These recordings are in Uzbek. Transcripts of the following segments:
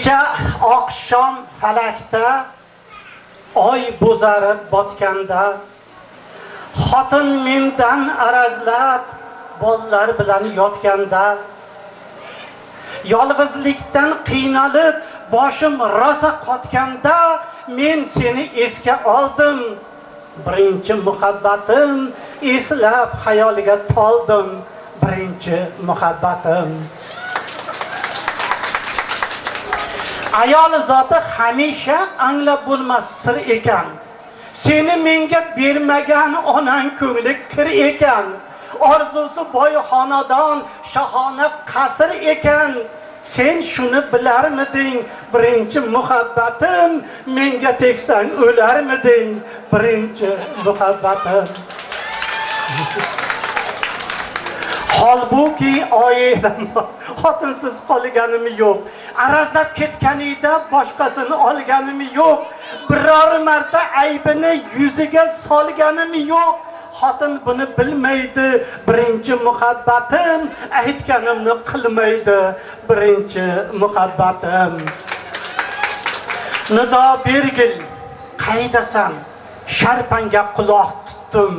Kecha oqshom falakda oy bo'zarib botganda xotin mendan arazlab bolalar bilan yotganda yolg'izlikdan qiynalib boshim rosa qotganda men seni esga oldim. Birinchi muhabbatim eslab xayoliga toldim. Birinchi muhabbatim. Ayol zoti hamisha anglab bo'lmas sir ekan. Seni menga bermagan onang ko'ngli kir ekan. Orzusi boy xonadon, shahona qasr ekan. Sen shuni bilarmiding? Birinchi muhabbatim, menga tegsang o'larmiding? Birinchi muhabbatim. Holbuki oilam xotinsiz qolganim yo'q. Arazlab ketganida boshqasini olganim yo'q. Biror marta aybini yuziga solganim yo'q. Xotin buni bilmaydi. Birinchi muhabbatim aytganimni qilmaydi. Birinchi muhabbatim. Nido bergil, qaydasan? Sharpanga quloq tutdim.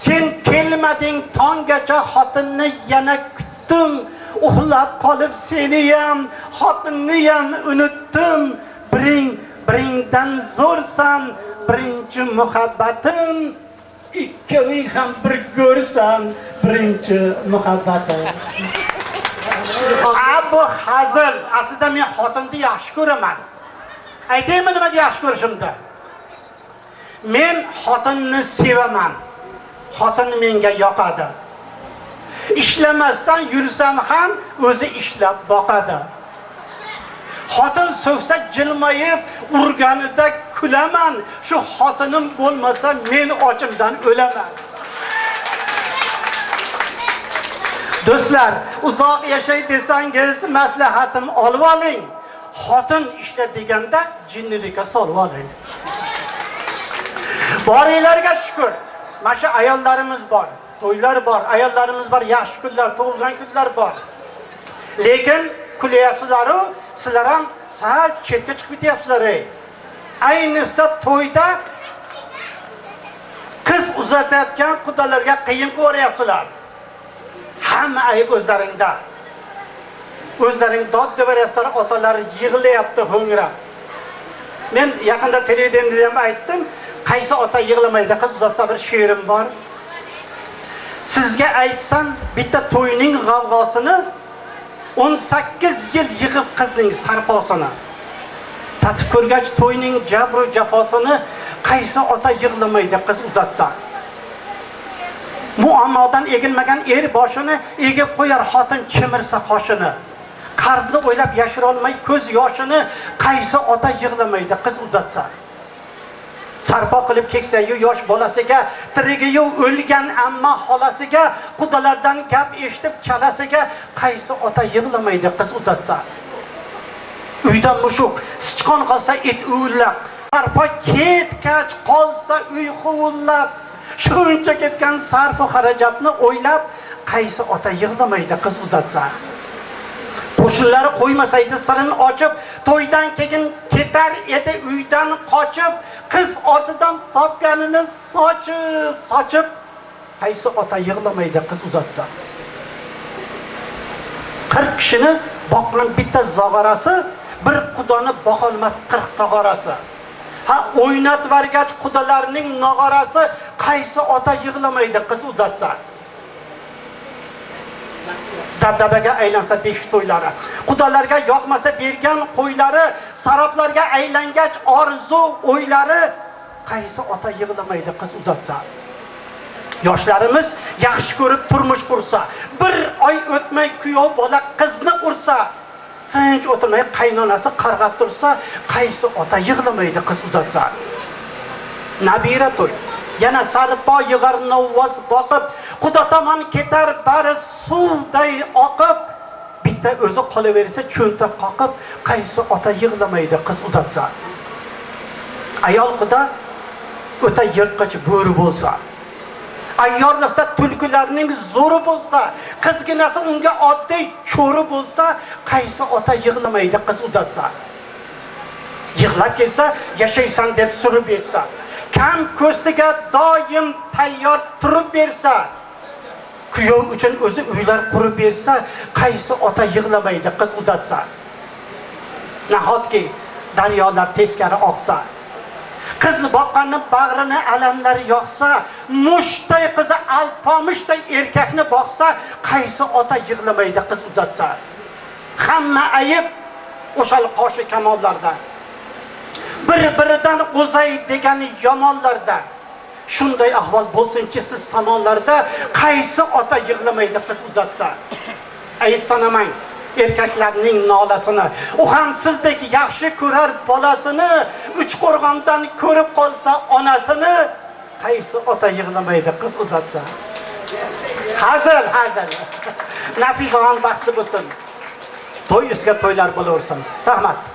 Sen kelmading tonggacha xotinni yana kutdim. Uxlab qolib seni ham, xotinni ham unutdim. Biringdan zo'rsan, birinchi muhabbatim. Ikkoving ham bir ko'rsan, birinchi muhabbatim. Bu hazil. Aslida men xotinni yaxshi ko'raman. Aytaymi nimaga yaxshi ko'rishimda? Men xotinni sevaman. Xotin menga yoqadi. Ishlamasdan yursam ham o'zi ishlab boqadi. Xotin so'ksa jilmayib, urganida kulaman. Shu xotinim bo'lmasa men ochimdan o'laman. Do'stlar, uzoq yashay desangiz maslahatim olib oling. Xotin ishla deganda jinnilikka solib oling. Boringlarga shukr. Mana shu ayollarimiz bor, to'ylar bor, ayollarimiz bor, yaxshi kunlar, tug'ilgan kunlar bor. Lekin kulyapsizlar-ku, sizlar ham sal chetga chiqib ketyapsizlar. Ayniqsa to'yda qiz uzatayotgan qudalarga qiyin ko'ryapsizlar. Hamma ayb o'zlaringda. O'zlaring dod beryapsizlar, otalar yig'layapti ho'ngrab. Men yaqinda televideniyada ham aytdim. Qaysi ota yig'lamaydi qiz uzatsa bir she'rim bor. Sizga aytsam, bitta to'yning g'avg'osini 18 yil yig'ib qizning sarposini. Tatib ko'rgach to'yning jabr va jafosini qaysi ota yig'lamaydi qiz uzatsa. Muammodan egilmagan er boshini egib qo'yar, xotin chimirsa qoshini. Qarzni o'ylab yashira olmay ko'z yoshini qaysi ota yig'lamaydi qiz uzatsa. Sarpo qilib keksayu yosh bolasiga, tirigiyu o'lgan amma xolasiga, qudalardan gap eshitib chalasiga qaysi ota yig'lamaydi qiz uzatsa. Uyda mushuk, sichqon qolsa it uvullab, sarpo ketgach qolsa uy huvullab, shuncha ketgan sarf xarajatni o'ylab qaysi ota yig'lamaydi qiz uzatsa. Qo'shnilari qo'ymasaydi sirini ochib, to'ydan keyin ketar edi uydan qochib, qiz ortidan topganini sochib, qaysi ota yig'lamaydi qiz uzatsa. 40 kishini boqqan bitta zog'arasi, bir qudoni boqolmas 40 tog'orasi. Ha, o'ynatvargach qudalarning nog'orasi, qaysi ota yig'lamaydi qiz uzatsa. Dabdabaga aylansa 5 to'ylari, qudalarga yoqmasa bergan qo'ylari, saroblarga aylangach orzu o'ylari, qaysi ota yig'lamaydi qiz uzatsa. Yoshlarimiz yaxshi ko'rib turmush qursa, bir oy o'tmay kuyov bola qizni ursa, tinch o'tirmay qaynonasi qarg'ab tursa, qaysi ota yig'lamaydi qiz uzatsa. Nabira to'y, yana sarpo yig'ar novvoz boqib, Xudo tomon ketar bari suvday oqib, bitta o'zi qolaversa cho'ntak qoqib, qaysi ota yig'lamaydi qiz uzatsa. Ayol xudo o'ta yirtqich bo'ri bo'lsa, ayyorlikda tulkilarning zo'ri bo'lsa, qizginasi unga oddiy cho'ri bo'lsa, qaysi ota yig'lamaydi qiz uzatsa. Yig'lab kelsa, yashaysan deb surib bersa, kam ko'stiga doim tayyor turib bersa, kuyov uchun o'zi uylar qurib bersa, qaysi ota yig'lamaydi qiz uzatsa? Nahotki daryolar teskari oqsa, qizni boqqanni bag'rini alamlari yoqsa, mushtday qizi alpomushday erkakni boqsa, qaysi ota yig'lamaydi qiz uzatsa? Hamma ayib o'sha qoshi kamollarda, bir-biridan o'zay degani yomonlarda. Shunday ahvol bo'lsinki, siz tomonlarda qaysi ota yig'lamaydi qiz uzatsa? Ayib sanamang erkaklarning nolasini. U ham sizdek yaxshi ko'rar bolasini, Uchqo'rg'ondan ko'rib qolsa onasini, qaysi ota yig'lamaydi qiz uzatsa? Hazil. Nafisaxon baxtli bo'lsin. To'y ustiga to'ylar bo'laversin. Rahmat.